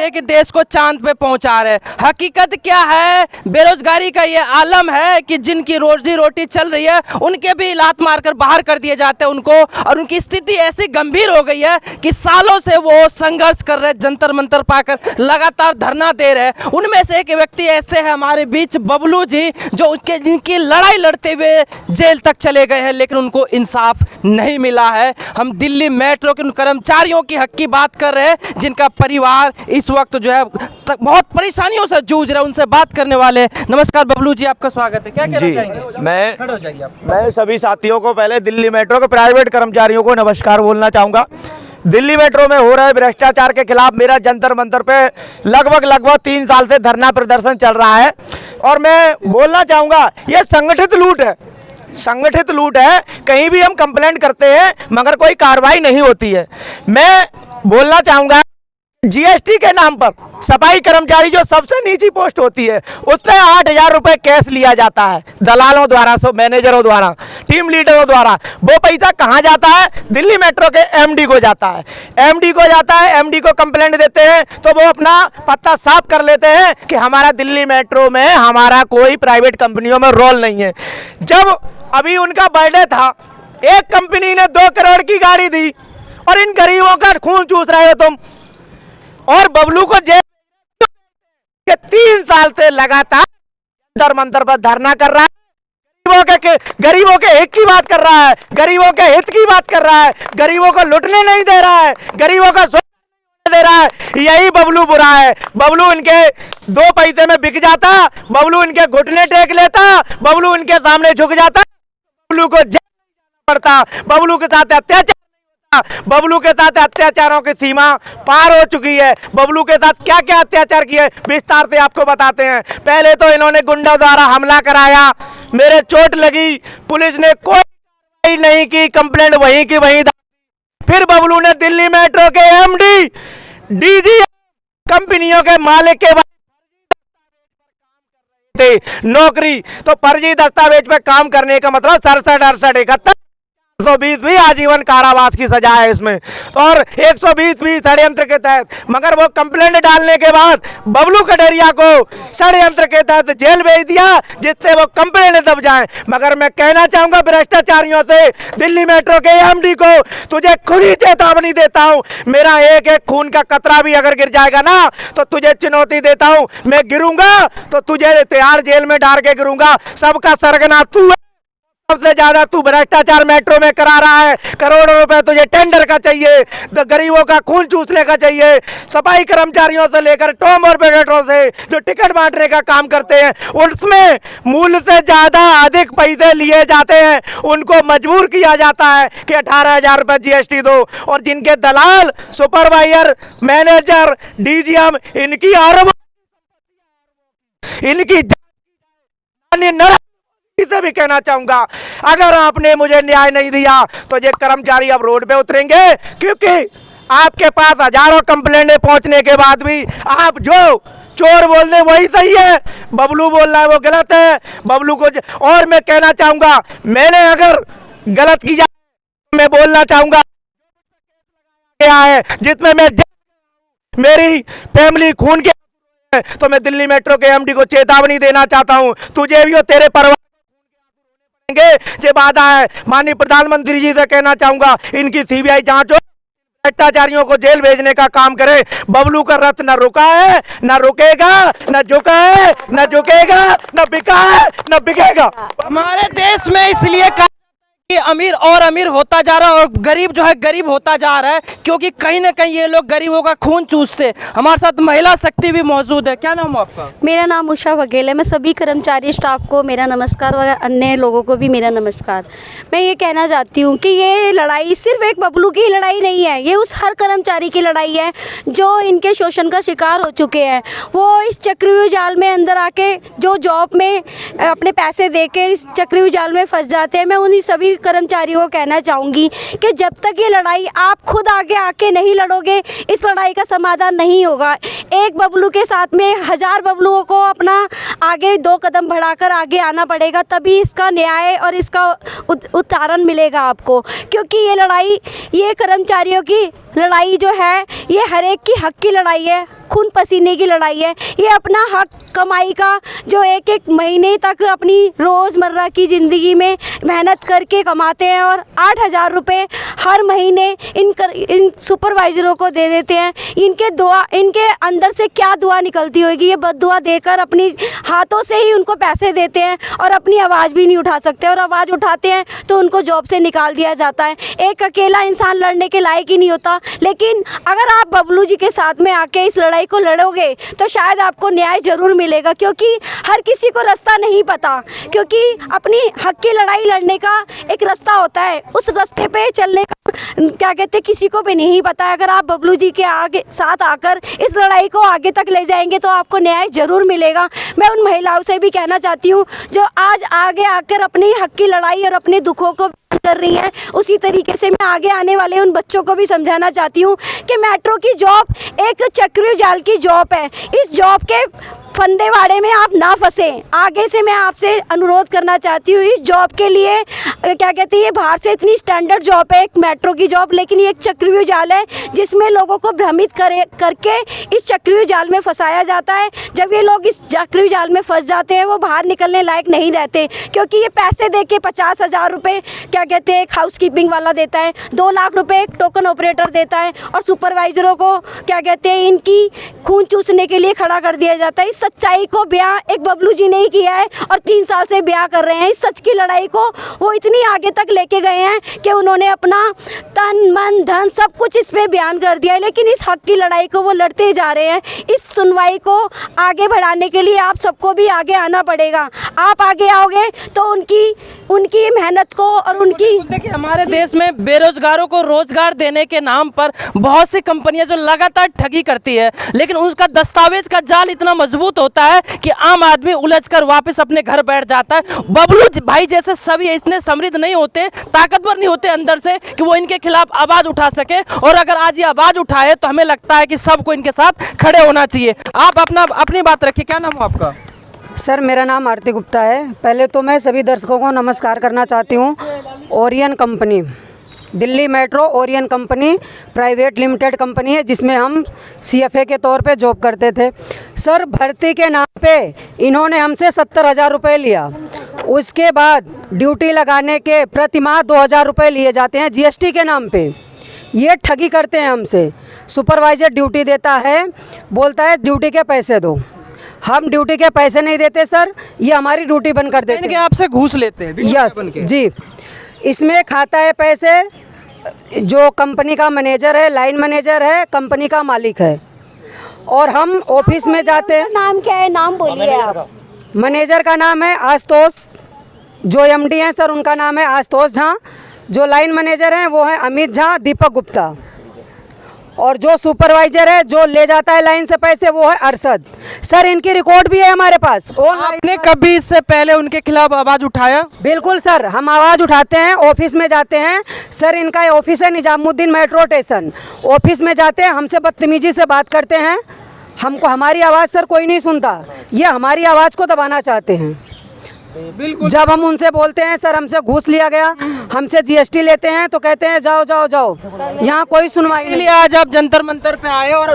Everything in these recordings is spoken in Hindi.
हैं कि देश को चांद पे पहुंचा रहे हैं। हकीकत क्या है? बेरोजगारी का ये आलम है कि जिनकी रोजी रोटी चल रही है उनके भी लात मारकर बाहर कर दिए जाते हैं उनको, और उनकी स्थिति ऐसी गंभीर हो गई है कि सालों से वो संघर्ष कर रहे हैं, जंतर मंतर पाकर लगातार धरना दे रहे हैं। उनमें से एक व्यक्ति ऐसे है हमारे बीच, बबलू जी, जो उनके जिनकी लड़ाई लड़ते हुए जेल तक चले गए हैं लेकिन उनको इंसाफ नहीं मिला है। हम दिल्ली मेट्रो के उन कर्मचारियों की हक की बात कर रहे हैं जिनका परिवार इस वक्त जो है बहुत परेशानियों से जूझ रहा है। उनसे बात करने वाले। नमस्कार बबलू जी, आपका स्वागत है। क्या कहना चाहेंगे? मैं सभी साथियों को, पहले दिल्ली मेट्रो के प्राइवेट कर्मचारियों को नमस्कार बोलना चाहूँगा। दिल्ली मेट्रो में हो रहे भ्रष्टाचार के खिलाफ मेरा जंतर मंतर पे लगभग 3 साल से धरना प्रदर्शन चल रहा है, और मैं बोलना चाहूँगा ये संगठित लूट है, संगठित लूट है। कहीं भी हम कंप्लेंट करते हैं मगर कोई कार्रवाई नहीं होती है। मैं बोलना चाहूँगा जीएसटी के नाम पर सफाई कर्मचारी जो सबसे नीची पोस्ट होती है उससे 8,000 रुपये कैश लिया जाता है दलालों द्वारा, सो मैनेजरों द्वारा, टीम लीडरों द्वारा। वो पैसा कहाँ जाता है? दिल्ली मेट्रो के एमडी को जाता है, एमडी को जाता है। एमडी को कंप्लेंट देते हैं तो वो अपना पत्ता साफ कर लेते हैं कि हमारा दिल्ली मेट्रो में हमारा कोई प्राइवेट कंपनियों में रोल नहीं है। जब अभी उनका बर्थडे था, एक कंपनी ने 2 करोड़ की गाड़ी दी और इन गरीबों का खून चूस रहे हो तुम। और बबलू को जेल 3 साल से लगातार जंतर मंतर पर धरना कर रहा है, गरीबों के हित की बात कर रहा है, गरीबों के हित की बात कर रहा है, गरीबों को लुटने नहीं दे रहा है, गरीबों का दे रहा है। यही बबलू बुरा है। बबलू इनके 2 पैसे में बिक जाता, बबलू इनके घुटने टेक लेता, बबलू इनके सामने झुक जाता, बबलू को जेल पड़ता, बबलू के साथ अत्याचार, बबलू के साथ अत्याचारों की सीमा पार हो चुकी है। बबलू के साथ क्या क्या अत्याचार किए विस्तार से आपको बताते हैं। पहले तो इन्होंने गुंडों द्वारा हमला कराया, मेरे चोट लगी, पुलिस ने कोई नहीं की, कंप्लेंट वहीं की वहीं। फिर बबलू ने दिल्ली मेट्रो के एमडी, डीजी, कंपनियों के मालिक के नौकरी, तो फर्जी दस्तावेज पे काम करने का मतलब 67, 68, 71, 120 भी आजीवन कारावास की सजा है इसमें, और 120 भी षड्यंत्र के तहत। मगर वो कंप्लेंट डालने के बाद बबलू कटरिया को षड्यंत्र के तहत जेल भेज दिया जिससे वो कंप्लेंट दब जाए। मगर मैं कहना चाहूंगा भ्रष्टाचारियों से, दिल्ली मेट्रो के एमडी को, तुझे खुली चेतावनी देता हूं, मेरा एक एक खून का कतरा भी अगर गिर जाएगा ना तो तुझे चुनौती देता हूं। मैं गिरूंगा तो तुझे तिहाड़ जेल में डाल के गिरूंगा। सबका सरगना तू है, सबसे ज्यादा तू भ्रष्टाचार मेट्रो में करा रहा है। करोड़ों रुपए तुझे टेंडर का चाहिए, तो गरीबों का खून चूसने का चाहिए। सफाई कर्मचारियों से लेकर टॉम और ऑपरेटरों से जो टिकट बांटने का काम करते हैं उसमें मूल्य से ज्यादा अधिक पैसे लिए जाते हैं। उनको मजबूर किया जाता है कि 18,000 रुपये जीएसटी दो, और जिनके दलाल, सुपरवाइजर, मैनेजर, डीजीएम, इनकी अरबों, इनकी से भी कहना चाहूंगा, अगर आपने मुझे न्याय नहीं दिया तो ये कर्मचारी अब रोड पे उतरेंगे, क्योंकि आपके पास हजारों कंप्लेंटें पहुंचने के बाद भी आप जो चोर बोल रहे वही सही है, बबलू बोल रहा है वो गलत है। बबलू को और मैं कहना चाहूंगा, मैंने अगर गलत किया मैं बोलना चाहूंगा है जिसमें मैं मेरी फैमिली खून के, तो मैं दिल्ली मेट्रो के एमडी को चेतावनी देना चाहता हूं, तुझे भी और तेरे परिवार ये बात है। माननीय प्रधानमंत्री जी से कहना चाहूंगा, इनकी सीबीआई जांच हो, भ्रष्टाचारियों को जेल भेजने का काम करे। बबलू का रथ न रुका है, न रुकेगा, न झुका है, न झुकेगा, न बिका है, न बिकेगा। हमारे देश में इसलिए कि अमीर और अमीर होता जा रहा है और गरीब जो है गरीब होता जा रहा है, क्योंकि कहीं ना कहीं ये लोग गरीबों का खून चूसते। हमारे साथ महिला शक्ति भी मौजूद है। क्या नाम है आपका? मेरा नाम उषा बघेल है। मैं सभी कर्मचारी स्टाफ को मेरा नमस्कार और अन्य लोगों को भी मेरा नमस्कार। मैं ये कहना चाहती हूँ कि ये लड़ाई सिर्फ एक बबलू की लड़ाई नहीं है, ये उस हर कर्मचारी की लड़ाई है जो इनके शोषण का शिकार हो चुके हैं। वो इस चक्रव्यूह जाल में अंदर आके जो जॉब में अपने पैसे दे के इस चक्रव्यूह जाल में फंस जाते हैं। मैं उन्हीं सभी कर्मचारियों को कहना चाहूँगी कि जब तक ये लड़ाई आप खुद आगे आके नहीं लड़ोगे, इस लड़ाई का समाधान नहीं होगा। एक बबलू के साथ में 1000 बबलुओं को अपना आगे 2 कदम बढ़ाकर आगे आना पड़ेगा, तभी इसका न्याय और इसका उत्तारण मिलेगा आपको। क्योंकि ये लड़ाई, ये कर्मचारियों की लड़ाई जो है, ये हर एक की हक की लड़ाई है, खून पसीने की लड़ाई है। ये अपना हक कमाई का जो एक एक महीने तक अपनी रोज़मर्रा की ज़िंदगी में मेहनत करके कमाते हैं और 8000 रुपये हर महीने इन सुपरवाइज़रों को दे देते हैं। इनके अंदर से क्या दुआ निकलती होगी, ये बद्दुआ देकर अपनी हाथों से ही उनको पैसे देते हैं और अपनी आवाज़ भी नहीं उठा सकते, और आवाज़ उठाते हैं तो उनको जॉब से निकाल दिया जाता है। एक अकेला इंसान लड़ने के लायक ही नहीं होता। लेकिन अगर आप बबलू जी के साथ में आके इस लड़ाई को लड़ोगे तो शायद आपको न्याय ज़रूर मिलेगा, क्योंकि हर किसी को रास्ता नहीं पता, क्योंकि अपनी हक की लड़ाई लड़ने का एक रास्ता होता है, उस रास्ते पे चलने का क्या कहते हैं किसी को भी नहीं पता। अगर आप बबलू जी के आगे साथ आकर इस लड़ाई को आगे तक ले जाएंगे तो आपको न्याय ज़रूर मिलेगा। मैं उन महिलाओं से भी कहना चाहती हूँ जो आज आगे आकर अपनी हक की लड़ाई और अपने दुखों को कर रही हैं, उसी तरीके से मैं आगे आने वाले उन बच्चों को भी समझाना चाहती हूँ कि मेट्रो की जॉब एक चक्रव्यूह जाल की जॉब है। इस जॉब के फंदेवाड़े में आप ना फंसें। आगे से मैं आपसे अनुरोध करना चाहती हूँ, इस जॉब के लिए क्या कहते हैं, ये बाहर से इतनी स्टैंडर्ड जॉब है एक मेट्रो की जॉब, लेकिन ये एक चक्रव्यूह जाल है जिसमें लोगों को भ्रमित करके इस चक्रव्यूह जाल में फंसाया जाता है। जब ये लोग इस चक्रव्यूह जाल में फंस जाते हैं वो बाहर निकलने लायक नहीं रहते, क्योंकि ये पैसे दे के 50,000 रुपये क्या कहते हैं एक हाउस कीपिंग वाला देता है, 2 लाख रुपये एक टोकन ऑपरेटर देता है, और सुपरवाइज़रों को क्या कहते हैं इनकी खून चूसने के लिए खड़ा कर दिया जाता है। इस सच्चाई को ब्याह एक बबलू जी ने ही किया है और 3 साल से ब्याह कर रहे हैं। इस सच की लड़ाई को वो इतनी आगे तक लेके गए हैं कि उन्होंने अपना तन मन धन सब कुछ इस पे बयान कर दिया है, लेकिन इस हक की लड़ाई को वो लड़ते जा रहे हैं। इस सुनवाई को आगे बढ़ाने के लिए आप सबको भी आगे आना पड़ेगा। आप आगे आओगे तो उनकी मेहनत को और उनकी देखिए, हमारे देश में बेरोजगारों को रोजगार देने के नाम पर बहुत सी कंपनियां जो लगातार ठगी करती है, लेकिन उसका दस्तावेज का जाल इतना मजबूत होता है कि आम आदमी उलझकर वापस अपने घर बैठ जाता है। बबलू भाई जैसे सभी इतने समृद्ध नहीं होते, ताकतवर नहीं होते अंदर से कि वो इनके खिलाफ आवाज उठा सके, और अगर आज ये आवाज उठाए तो हमें लगता है कि सबको इनके साथ खड़े होना चाहिए। आप अपनी बात रखिए। क्या नाम है आपका? सर, मेरा नाम आरती गुप्ता है। पहले तो मैं सभी दर्शकों को नमस्कार करना चाहती हूँ। Orion company, Delhi metro Orion company private limited company है, जिसमें हम CFA के तौर पे जॉब करते थे। सर, भर्ती के नाम पे इन्होंने हमसे 70,000 रुपये लिया। उसके बाद ड्यूटी लगाने के प्रतिमाह 2,000 रुपये लिए जाते हैं GST के नाम पे। ये ठगी करते हैं हमसे। सुपरवाइज़र ड्यूटी देता है, बोलता है ड्यूटी के पैसे दो। हम ड्यूटी के पैसे नहीं देते सर, ये हमारी ड्यूटी बंद कर देते हैं। आपसे घूस लेते हैं? यस जी। इसमें खाता है पैसे जो कंपनी का मैनेजर है, लाइन मैनेजर है, कंपनी का मालिक है, और हम ऑफिस में जाते हैं। नाम क्या है, नाम बोलिए आप। मैनेजर का नाम है आशुतोष, जो MD हैं सर उनका नाम है आशुतोष झा, जो लाइन मैनेजर हैं वो है अमित झा, दीपक गुप्ता, और जो सुपरवाइजर है जो ले जाता है लाइन से पैसे वो है अरशद। सर, इनकी रिकॉर्ड भी है हमारे पास। आपने कभी इससे पहले उनके खिलाफ आवाज उठाया? बिल्कुल सर, हम आवाज़ उठाते हैं, ऑफिस में जाते हैं। सर, इनका ऑफिस है निजामुद्दीन मेट्रो स्टेशन। ऑफिस में जाते हैं, हमसे बदतमीजी से बात करते हैं। हमको हमारी आवाज़ सर कोई नहीं सुनता, ये हमारी आवाज़ को दबाना चाहते हैं। बिल्कुल। जब हम उनसे बोलते हैं सर हमसे घूस लिया गया, हमसे GST लेते हैं, तो कहते हैं जाओ जाओ जाओ, यहाँ कोई सुनवाई नहीं। इसलिए आज आप जंतर मंतर पे आए और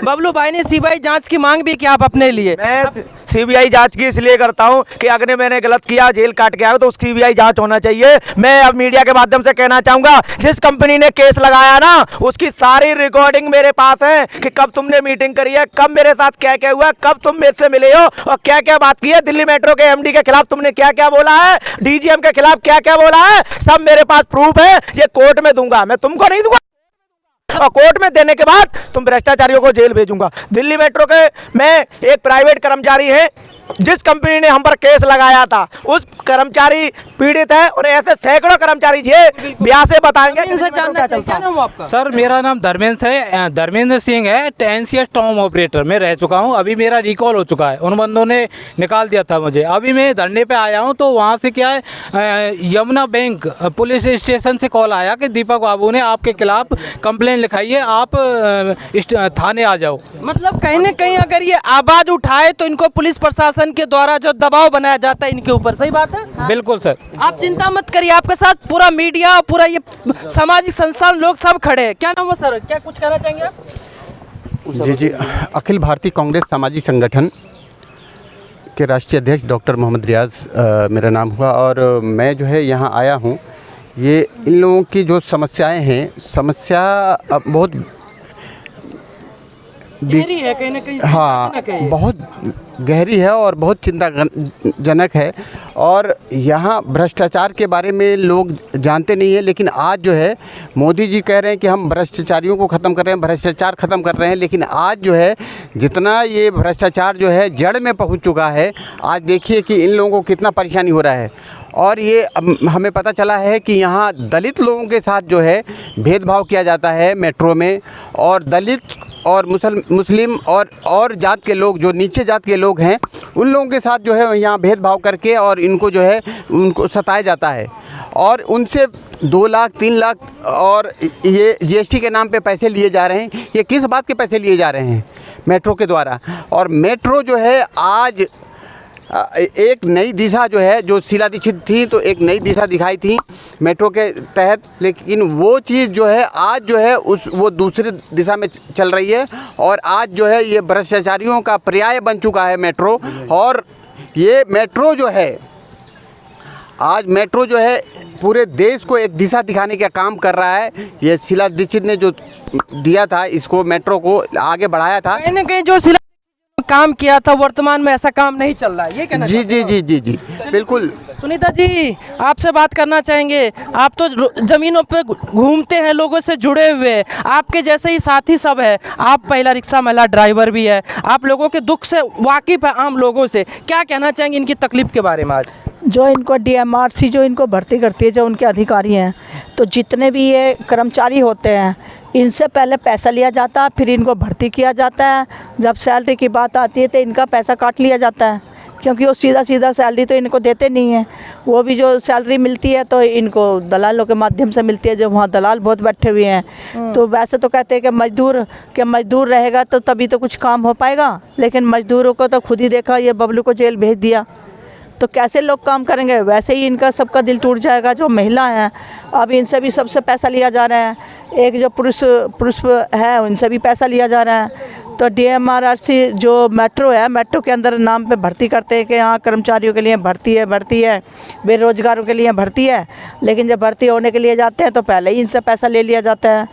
बबलू भाई ने CBI जांच की मांग भी की आप अपने लिए। मैं CBI जांच की इसलिए करता हूं कि अगर मैंने गलत किया, जेल काट के आया तो उसकी CBI जांच होना चाहिए। मैं अब मीडिया के माध्यम से कहना चाहूंगा, जिस कंपनी ने केस लगाया ना, उसकी सारी रिकॉर्डिंग मेरे पास है कि कब तुमने मीटिंग करी है, कब मेरे साथ क्या क्या हुआ, कब तुम मेरे से मिले हो और क्या क्या बात की है। दिल्ली मेट्रो के MD के खिलाफ तुमने क्या क्या बोला है, DGM के खिलाफ क्या क्या बोला है, सब मेरे पास प्रूफ है। ये कोर्ट में दूंगा, मैं तुमको नहीं दूंगा, और कोर्ट में देने के बाद तुम भ्रष्टाचारियों को जेल भेजूंगा। दिल्ली मेट्रो के मैं एक प्राइवेट कर्मचारी है, जिस कंपनी ने हम पर केस लगाया था उस कर्मचारी पीड़ित है और ऐसे सैकड़ों कर्मचारी ये ब्याह से बताएंगे। इनसे जानना चाहिए, क्या नाम है आपका? सर मेरा नाम धर्मेंद्र सिंह है, एनसीएस टॉम ऑपरेटर में रह चुका हूं। अभी मेरा रिकॉल हो चुका है, उन बंदों ने निकाल दिया था मुझे। अभी मैं धरने पे आया हूं तो वहां से क्या है, यमुना बैंक पुलिस स्टेशन से कॉल आया कि दीपक बाबू ने आपके खिलाफ कंप्लेंट लिखाई है, आप थाने आ जाओ। मतलब कहीं ना कहीं अगर ये आवाज उठाए तो इनको पुलिस प्रशासन के द्वारा जो दबाव बनाया जाता है इनके ऊपर, सही बात है? बिल्कुल सर। आप चिंता मत करिए, आपके साथ पूरा मीडिया, पूरा ये सामाजिक संस्थान लोग सब खड़े हैं। क्या नाम है सर, क्या कुछ कहना चाहेंगे आप? जी, अखिल भारतीय कांग्रेस सामाजिक संगठन के राष्ट्रीय अध्यक्ष डॉक्टर मोहम्मद रियाज मेरा नाम हुआ और मैं जो है यहाँ आया हूँ। ये इन लोगों की जो समस्याएं हैं, समस्या बहुत गहरी है कहीं ना कहीं। हाँ, बहुत गहरी है और बहुत चिंताजनक है। और यहाँ भ्रष्टाचार के बारे में लोग जानते नहीं है, लेकिन आज जो है मोदी जी कह रहे हैं कि हम भ्रष्टाचारियों को ख़त्म कर रहे हैं, भ्रष्टाचार ख़त्म कर रहे हैं, लेकिन आज जो है जितना ये भ्रष्टाचार जो है जड़ में पहुँच चुका है, आज देखिए कि इन लोगों को कितना परेशानी हो रहा है। और ये हमें पता चला है कि यहाँ दलित लोगों के साथ जो है भेदभाव किया जाता है मेट्रो में, और दलित और मुस्लिम और जात के लोग, जो नीचे जात के लोग हैं, उन लोगों के साथ जो है यहाँ भेदभाव करके और इनको जो है उनको सताया जाता है। और उनसे 2 लाख 3 लाख और ये जीएसटी के नाम पे पैसे लिए जा रहे हैं। ये किस बात के पैसे लिए जा रहे हैं? मेट्रो के द्वारा। और मेट्रो जो है आज एक नई दिशा जो है, जो शीला दीक्षित थी तो एक नई दिशा दिखाई थी मेट्रो के तहत, लेकिन वो चीज़ जो है आज जो है वो दूसरी दिशा में चल रही है। और आज जो है ये भ्रष्टाचारियों का पर्याय बन चुका है मेट्रो। और ये मेट्रो जो है, आज मेट्रो जो है पूरे देश को एक दिशा दिखाने का काम कर रहा है। ये शीला दीक्षित ने जो दिया था, इसको मेट्रो को आगे बढ़ाया था। कहीं ना कहीं जो काम किया था वर्तमान में ऐसा काम नहीं चल रहा है, ये कहना? जी बिल्कुल। सुनीता जी, आपसे बात करना चाहेंगे। आप तो जमीनों पे घूमते हैं, लोगों से जुड़े हुए, आपके जैसे ही साथी सब है, आप पहला रिक्शा महिला ड्राइवर भी है, आप लोगों के दुख से वाकिफ़ है, आम लोगों से। क्या कहना चाहेंगे इनकी तकलीफ के बारे में? आज जो इनको डीएमआरसी जो इनको भर्ती करती है, जो उनके अधिकारी हैं, तो जितने भी ये कर्मचारी होते हैं इनसे पहले पैसा लिया जाता है, फिर इनको भर्ती किया जाता है। जब सैलरी की बात आती है तो इनका पैसा काट लिया जाता है, क्योंकि वो सीधा सैलरी तो इनको देते नहीं है। वो भी जो सैलरी मिलती है तो इनको दलालों के माध्यम से मिलती है, जो वहाँ दलाल बहुत बैठे हुए हैं। तो वैसे तो कहते हैं कि मजदूर रहेगा तो तभी तो कुछ काम हो पाएगा, लेकिन मजदूरों को तो खुद ही देखा, ये बबलू को जेल भेज दिया, तो कैसे लोग काम करेंगे? वैसे ही इनका सबका दिल टूट जाएगा। जो महिला हैं अब इनसे भी सबसे पैसा लिया जा रहा है, एक जो पुरुष है उनसे भी पैसा लिया जा रहा है। तो डीएमआरसी जो मेट्रो है, मेट्रो के अंदर नाम पे भर्ती करते हैं कि हाँ कर्मचारियों के लिए भर्ती है, बेरोजगारों के लिए भर्ती है, लेकिन जब भर्ती होने के लिए जाते हैं तो पहले ही इनसे पैसा ले लिया जाता है।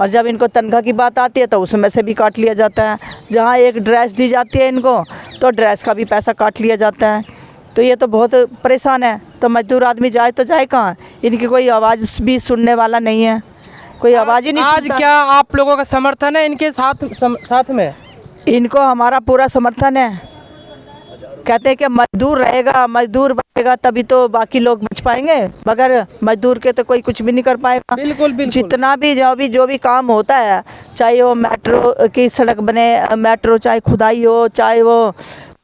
और जब इनको तनख्वाह की बात आती है तो उसमें से भी काट लिया जाता है। जहाँ एक ड्रेस दी जाती है इनको, तो ड्रेस का भी पैसा काट लिया जाता है। तो ये तो बहुत परेशान है। तो मजदूर आदमी जाए तो जाए कहाँ? इनकी कोई आवाज़ भी सुनने वाला नहीं है, कोई आवाज़ ही नहीं आज क्या आप लोगों का समर्थन है इनके साथ में? इनको हमारा पूरा समर्थन है। कहते हैं कि मजदूर रहेगा, मजदूर बचेगा तभी तो बाकी लोग बच पाएंगे, बगैर मजदूर के तो कोई कुछ भी नहीं कर पाएगा। बिल्कुल। जितना भी जो भी काम होता है, चाहे वो मेट्रो की सड़क बने, मेट्रो चाहे खुदाई हो, चाहे वो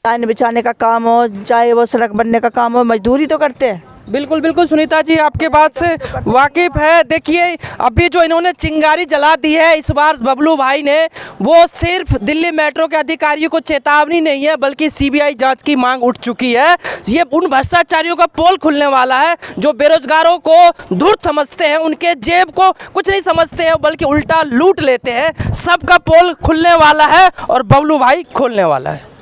लाइन बिछाने का काम हो, चाहे वो सड़क बनने का काम हो, मजदूरी तो करते हैं। बिल्कुल सुनीता जी आपके बात से वाकिफ़ है। देखिए अभी जो इन्होंने चिंगारी जला दी है इस बार बबलू भाई ने, वो सिर्फ दिल्ली मेट्रो के अधिकारियों को चेतावनी नहीं है बल्कि सीबीआई जांच की मांग उठ चुकी है। ये उन भ्रष्टाचारियों का पोल खुलने वाला है जो बेरोजगारों को धूर्त समझते हैं, उनके जेब को कुछ नहीं समझते हैं बल्कि उल्टा लूट लेते हैं। सबका पोल खुलने वाला है और बबलू भाई खोलने वाला है।